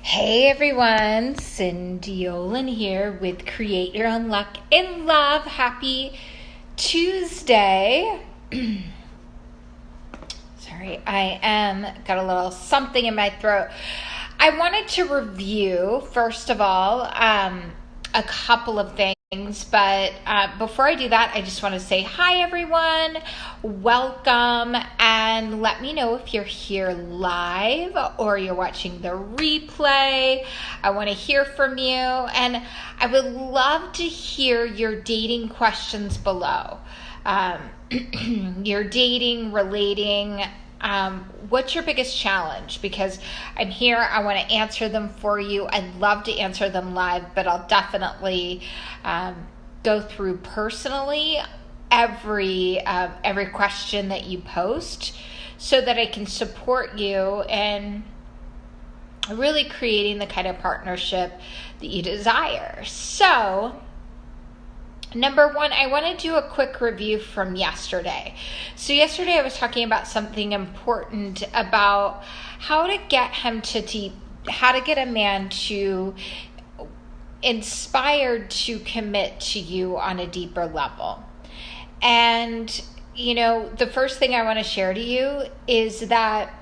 Hey everyone, Cindy Olin here with Create Your Own Luck in Love. Happy Tuesday. Sorry, got a little something in my throat. I wanted to review, first of all, a couple of things. But before I do that, I just want to say hi, everyone. Welcome, and let me know if you're here live or you're watching the replay. I want to hear from you, and I would love to hear your dating questions below. Your dating, relating. What's your biggest challenge? Because I'm here, I want to answer them for you. I'd love to answer them live, but I'll definitely go through personally every question that you post so that I can support you in really creating the kind of partnership that you desire. So, number one, I want to do a quick review from yesterday. So yesterday I was talking about something important about how to get a man to inspired to commit to you on a deeper level. And, the first thing I want to share to you is that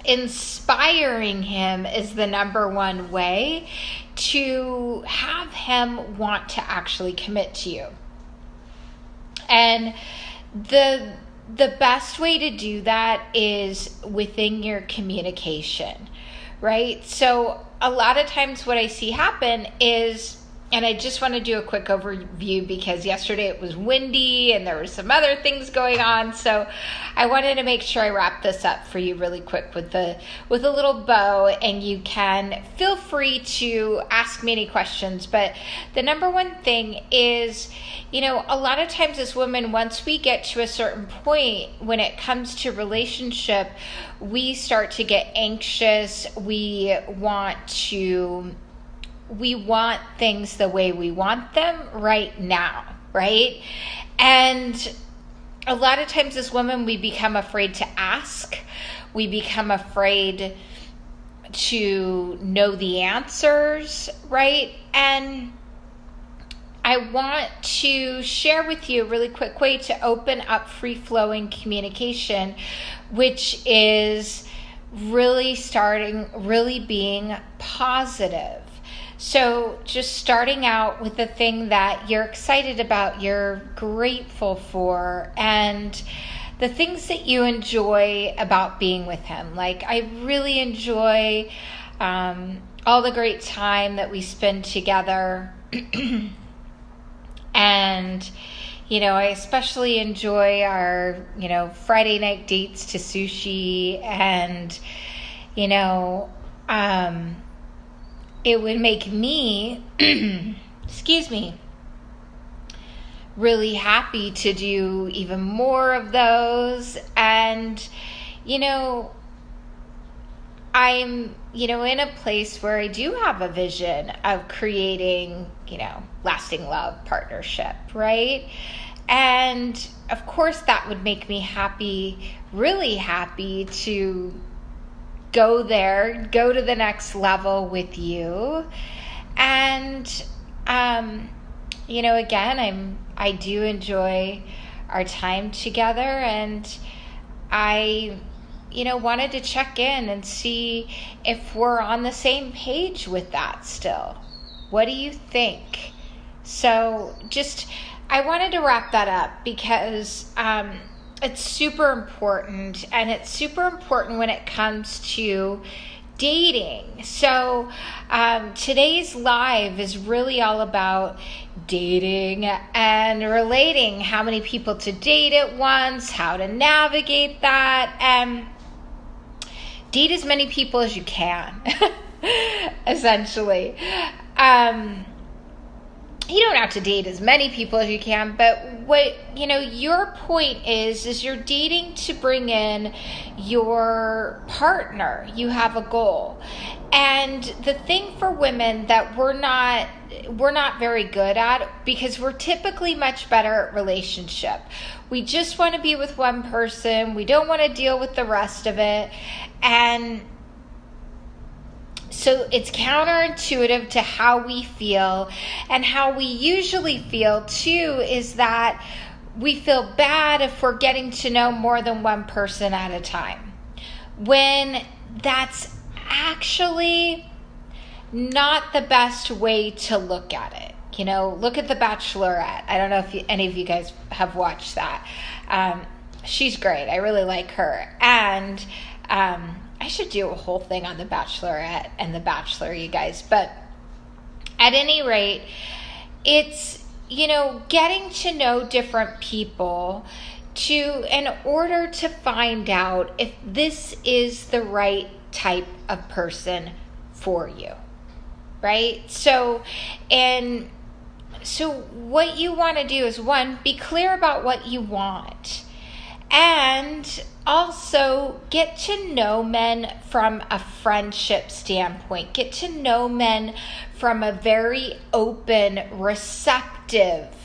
inspiring him is the number one way to have him want to actually commit to you. And the best way to do that is within your communication, right? So a lot of times what I see happen is, and I just want to do a quick overview because yesterday it was windy and there were some other things going on. So I wanted to make sure I wrap this up for you really quick with a little bow, and you can feel free to ask me any questions. But the number one thing is, a lot of times as women, once we get to a certain point when it comes to relationship, we start to get anxious. We want things the way we want them right now, right? And a lot of times as women, we become afraid to ask. We become afraid to know the answers, right? And I want to share with you a really quick way to open up free-flowing communication, which is really being positive. So just starting out with the thing that you're excited about, you're grateful for, and the things that you enjoy about being with him. Like, I really enjoy all the great time that we spend together. And, I especially enjoy our, Friday night dates to sushi, and, it would make me, really happy to do even more of those. And, I'm, in a place where I do have a vision of creating, lasting love partnership, right? And of course that would make me happy, really happy to go there, go to the next level with you. And, again, I do enjoy our time together, and I, wanted to check in and see if we're on the same page with that still. What do you think? So I wanted to wrap that up because, it's super important, and it's super important when it comes to dating. So today's live is really all about dating and relating, how many people to date at once, how to navigate that, and date as many people as you can, essentially. You don't have to date as many people as you can, but what, your point is you're dating to bring in your partner. You have a goal. And the thing for women that we're not very good at, because we're typically much better at relationship. We just want to be with one person. We don't want to deal with the rest of it. And So it's counterintuitive to how we feel, and how we usually feel too is that we feel bad if we're getting to know more than one person at a time, when that's actually not the best way to look at it. You know, look at The Bachelorette. I don't know if any of you guys have watched that. She's great. I really like her. And I should do a whole thing on The Bachelorette and The Bachelor, you guys. But at any rate, it's, you know, getting to know different people in order to find out if this is the right type of person for you. Right? So what you want to do is, one, be clear about what you want, and also get to know men from a friendship standpoint. Get to know men from a very open, receptive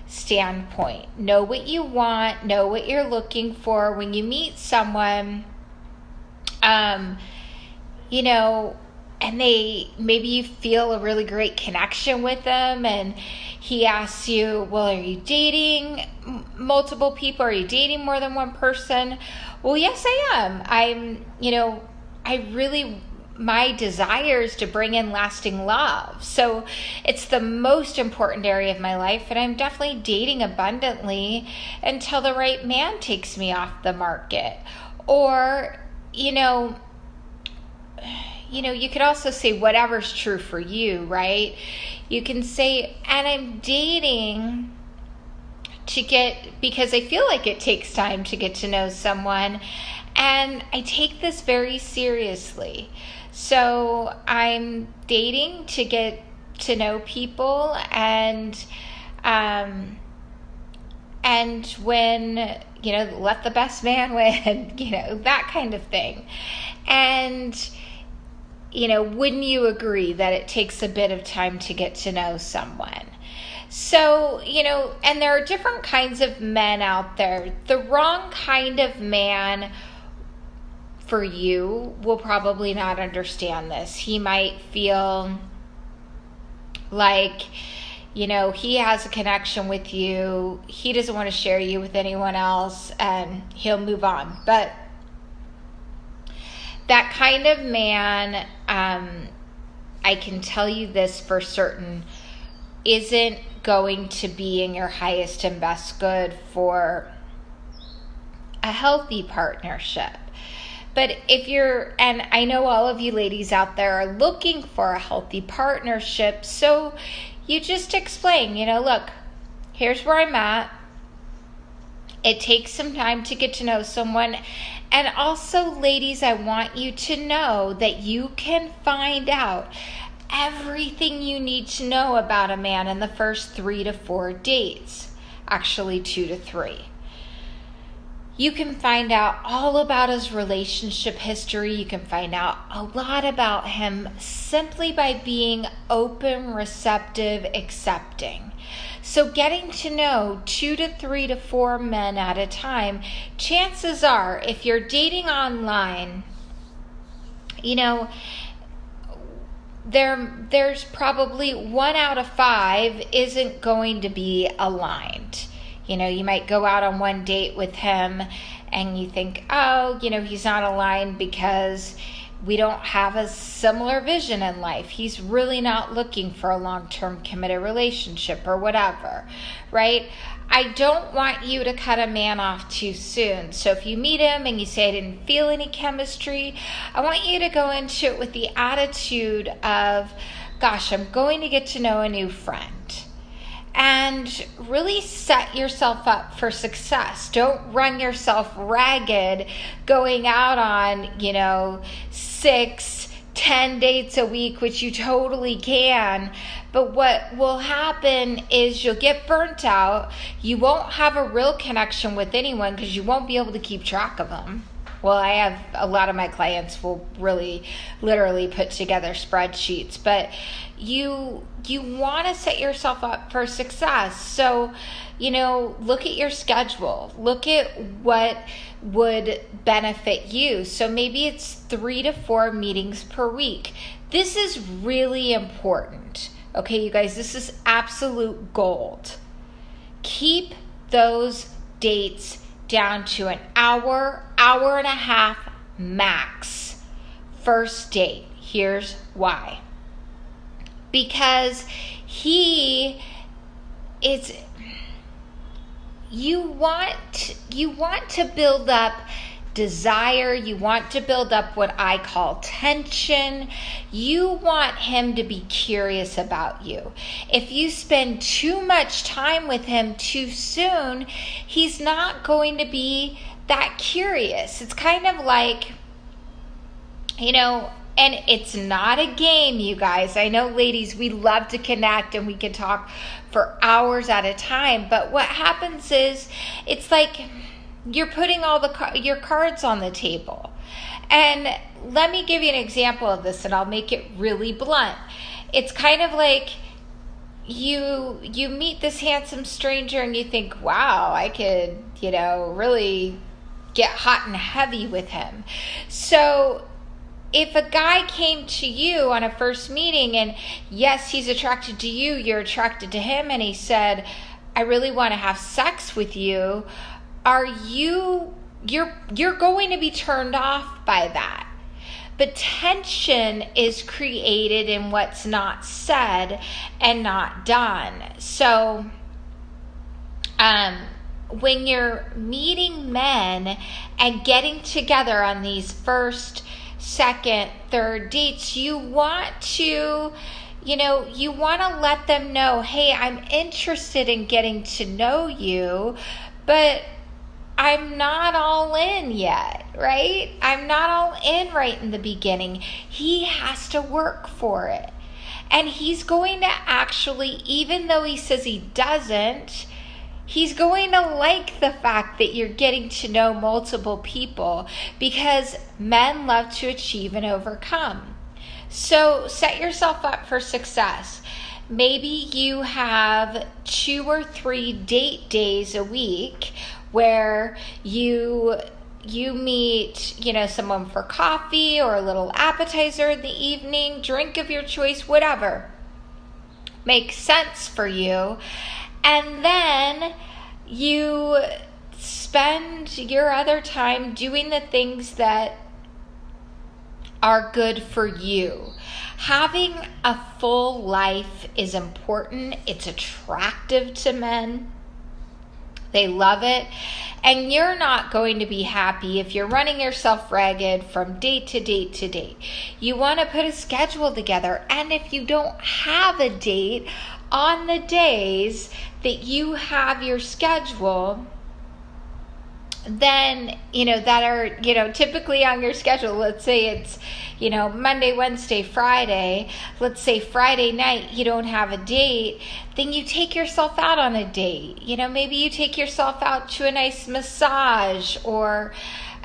standpoint. Know what you want, know what you're looking for. When you meet someone, you know, and maybe you feel a really great connection with them, and he asks you, well, are you dating multiple people? Are you dating more than one person? Well, yes, I am. My desire is to bring in lasting love. So it's the most important area of my life, and I'm definitely dating abundantly until the right man takes me off the market. Or, you could also say whatever's true for you, right? You can say, and I'm dating because I feel like it takes time to get to know someone, and I take this very seriously. So I'm dating to get to know people, and when, let the best man win, that kind of thing. And wouldn't you agree that it takes a bit of time to get to know someone? So, and there are different kinds of men out there. The wrong kind of man for you will probably not understand this. He might feel like, he has a connection with you. He doesn't want to share you with anyone else, and he'll move on. But that kind of man, I can tell you this for certain, isn't going to be in your highest and best good for a healthy partnership. But and I know all of you ladies out there are looking for a healthy partnership, so you just explain, look, here's where I'm at. It takes some time to get to know someone. And also, ladies, I want you to know that you can find out everything you need to know about a man in the first 3 to 4 dates. Actually, 2 to 3. You can find out all about his relationship history. You can find out a lot about him simply by being open, receptive, accepting. So getting to know 2 to 3 to 4 men at a time, chances are, if you're dating online, there's probably 1 out of 5 isn't going to be aligned. You might go out on one date with him and you think, he's not aligned because we don't have a similar vision in life. He's really not looking for a long-term committed relationship or whatever, right? I don't want you to cut a man off too soon. So if you meet him and you say, I didn't feel any chemistry, I want you to go into it with the attitude of, gosh, I'm going to get to know a new friend. And really set yourself up for success. Don't run yourself ragged going out on, 6, 10 dates a week, which you totally can. But what will happen is you'll get burnt out. You won't have a real connection with anyone because you won't be able to keep track of them. well, I have a lot of my clients will really literally put together spreadsheets, but you want to set yourself up for success. So, look at your schedule. Look at what would benefit you. So maybe it's 3 to 4 meetings per week. This is really important. Okay, you guys, this is absolute gold. Keep those dates down to an hour, hour and a half max. First date. Here's why. Because you want to build up desire. You want to build up what I call tension. You want him to be curious about you. If you spend too much time with him too soon, he's not going to be that curious. It's kind of like, and it's not a game, you guys. I know, ladies, we love to connect and we can talk for hours at a time. But what happens is it's like you're putting all your cards on the table. And let me give you an example of this, and I'll make it really blunt. It's kind of like you meet this handsome stranger and you think, wow, I could, really get hot and heavy with him. So if a guy came to you on a first meeting and yes, he's attracted to you, you're attracted to him, and he said, I really want to have sex with you, you're going to be turned off by that. But tension is created in what's not said and not done. So when you're meeting men and getting together on these first, second, third dates, you want to let them know, hey, I'm interested in getting to know you, but I'm not all in yet, right? I'm not all in right in the beginning. He has to work for it. And he's going to actually, even though he says he doesn't, he's going to like the fact that you're getting to know multiple people, because men love to achieve and overcome. So set yourself up for success. Maybe you have 2 or 3 date days a week where you meet, someone for coffee or a little appetizer in the evening, drink of your choice, whatever makes sense for you. And then you spend your other time doing the things that are good for you. Having a full life is important. It's attractive to men. They love it. And you're not going to be happy if you're running yourself ragged from date to date to date. You want to put a schedule together. And if you don't have a date on the days that you have your schedule, then, that are, typically on your schedule, let's say it's, Monday, Wednesday, Friday, let's say Friday night, you don't have a date, then you take yourself out on a date. Maybe you take yourself out to a nice massage or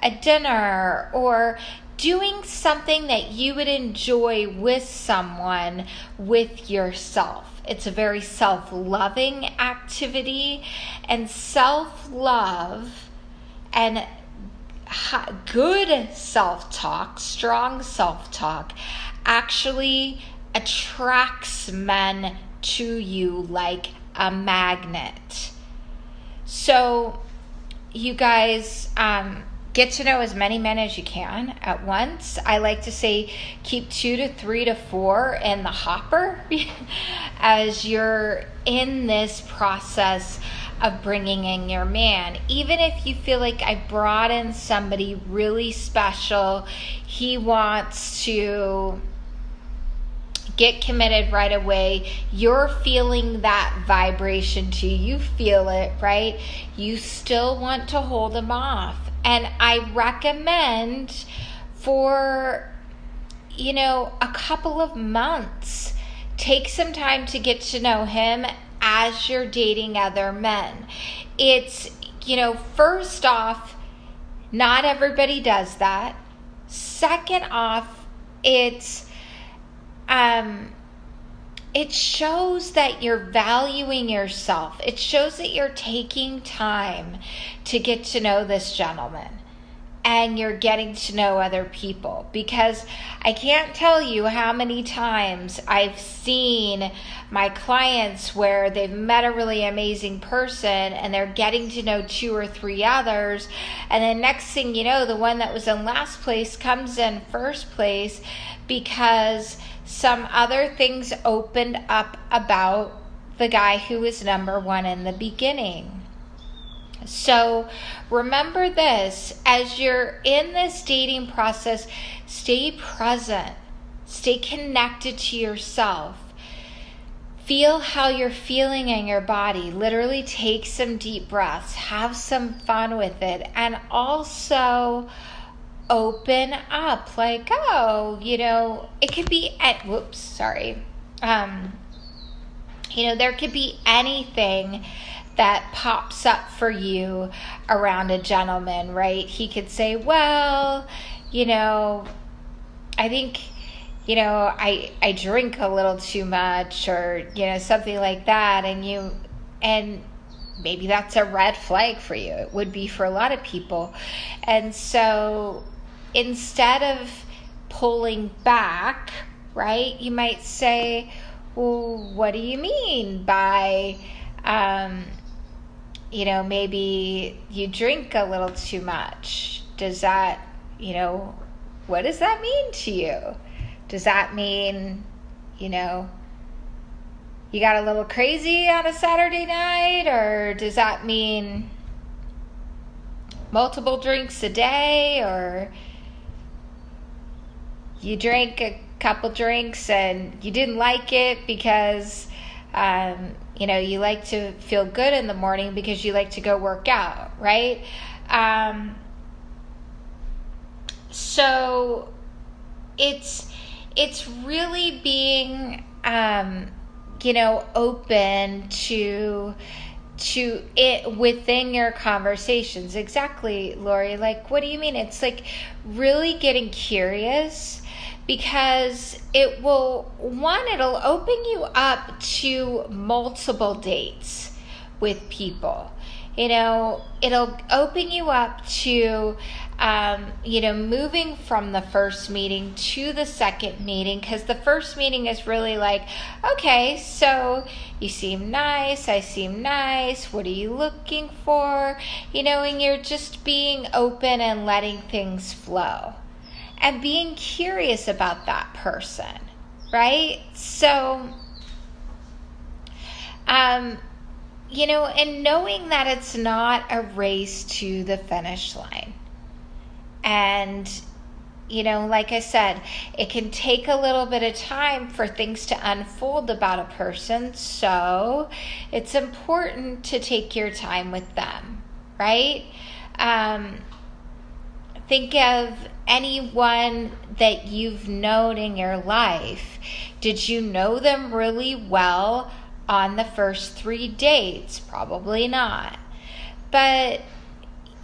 a dinner, or doing something that you would enjoy with someone, with yourself. It's a very self-loving activity, and self-love and good self-talk, strong self-talk, actually attracts men to you like a magnet. So you guys get to know as many men as you can at once. I like to say keep 2 to 3 to 4 in the hopper as you're in this process of bringing in your man. Even if you feel like I brought in somebody really special, he wants to get committed right away, you're feeling that vibration too. You feel it, right? You still want to hold him off. And I recommend for, a couple of months, take some time to get to know him as you're dating other men. It's, first off, Not everybody does that. Second off, it shows that you're valuing yourself. It shows that you're taking time to get to know this gentleman and you're getting to know other people, because I can't tell you how many times I've seen my clients where they've met a really amazing person and they're getting to know 2 or 3 others, and then next thing you know, the one that was in last place comes in first place because some other things opened up about the guy who was number 1 in the beginning. So remember this, as you're in this dating process, stay present, stay connected to yourself. Feel how you're feeling in your body. Literally take some deep breaths, have some fun with it, and also open up. Like, oh, it could be there could be anything that pops up for you around a gentleman, right? He could say, well, I think, I drink a little too much, or, something like that. And maybe that's a red flag for you. It would be for a lot of people. And so instead of pulling back, right, you might say, well, what do you mean by, maybe you drink a little too much? Does that, what does that mean to you? Does that mean, you got a little crazy on a Saturday night? Or does that mean multiple drinks a day? Or you drank a couple drinks and you didn't like it because you like to feel good in the morning because you like to go work out, right? So it's really being open to it within your conversations. Exactly, Lori. Like, what do you mean? It's like really getting curious, because it'll open you up to multiple dates with people. It'll open you up to, moving from the first meeting to the second meeting, because the first meeting is really like, okay, so you seem nice, I seem nice, what are you looking for? And you're just being open and letting things flow and being curious about that person, right? So, and knowing that it's not a race to the finish line. And, like I said, it can take a little bit of time for things to unfold about a person. So it's important to take your time with them, right? Think of anyone that you've known in your life. Did you know them really well on the first 3 dates? Probably not. But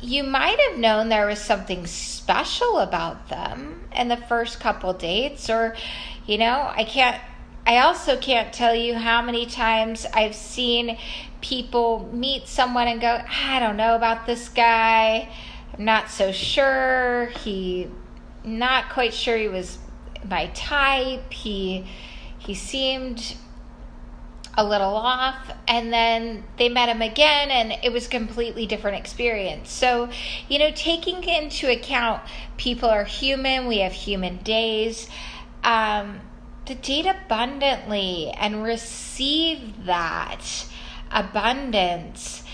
you might have known there was something special about them in the first couple dates. Or, I also can't tell you how many times I've seen people meet someone and go, I don't know about this guy. I'm not so sure. Not quite sure he was my type. He seemed a little off, and then they met him again and it was a completely different experience. So, taking into account people are human, we have human days, to date abundantly and receive that abundance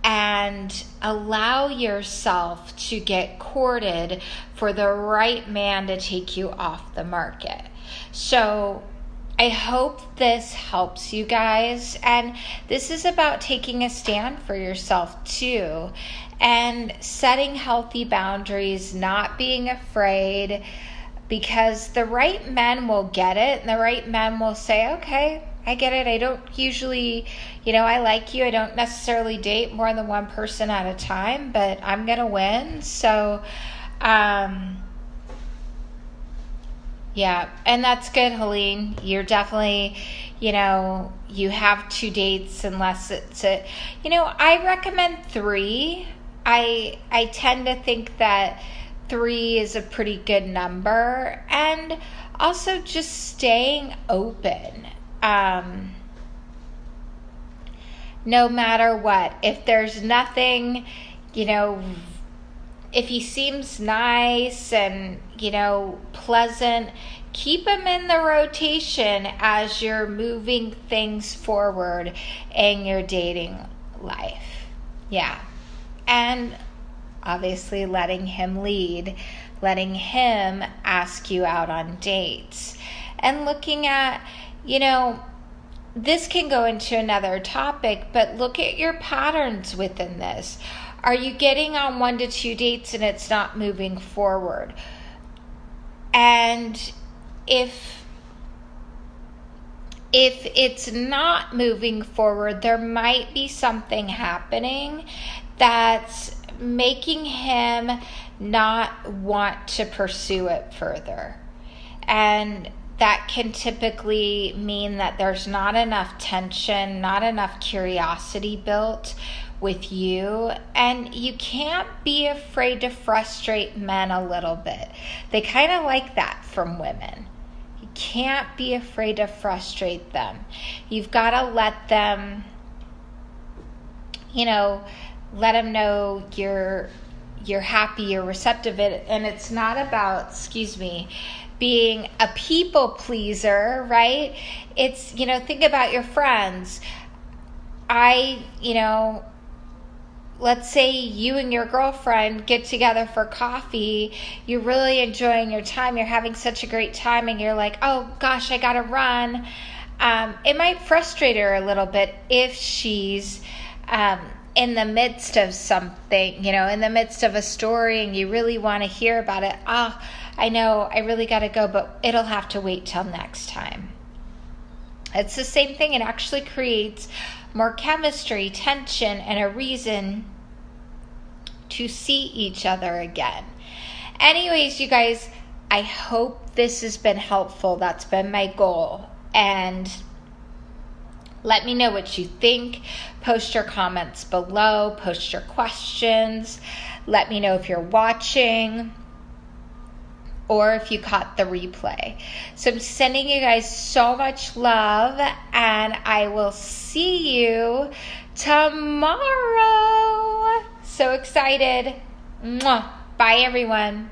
and allow yourself to get courted for the right man to take you off the market. So I hope this helps you guys. And this is about taking a stand for yourself too, and setting healthy boundaries, not being afraid, because the right men will get it, and the right men will say, okay, I get it. I don't usually, I like you. I don't necessarily date more than one person at a time, but I'm going to win. So, yeah, and that's good, Helene. You're definitely, you have 2 dates unless it's I recommend 3. I tend to think that 3 is a pretty good number, and also just staying open. No matter what, if there's nothing, if he seems nice and, pleasant, keep him in the rotation as you're moving things forward in your dating life. Yeah. And obviously letting him lead, letting him ask you out on dates, and looking at, this can go into another topic, but look at your patterns within this. Are you getting on 1 to 2 dates and it's not moving forward? And if it's not moving forward, there might be something happening that's making him not want to pursue it further. And that can typically mean that there's not enough tension, not enough curiosity built with you, and you can't be afraid to frustrate men a little bit. They kind of like that from women. You can't be afraid to frustrate them. You've got to let them, let them know you're happy, you're receptive, and it's not about, being a people pleaser, right? It's, think about your friends. Let's say you and your girlfriend get together for coffee. You're really enjoying your time. You're having such a great time, and you're like, oh gosh, I gotta run. It might frustrate her a little bit if she's in the midst of something, in the midst of a story, and you really want to hear about it. I know I really got to go, but it'll have to wait till next time. It's the same thing. It actually creates more chemistry, tension, and a reason to see each other again. Anyways, you guys, I hope this has been helpful. That's been my goal. And let me know what you think. Post your comments below. Post your questions. Let me know if you're watching or if you caught the replay. So I'm sending you guys so much love, and I will see you tomorrow. So excited. Mwah. Bye, everyone.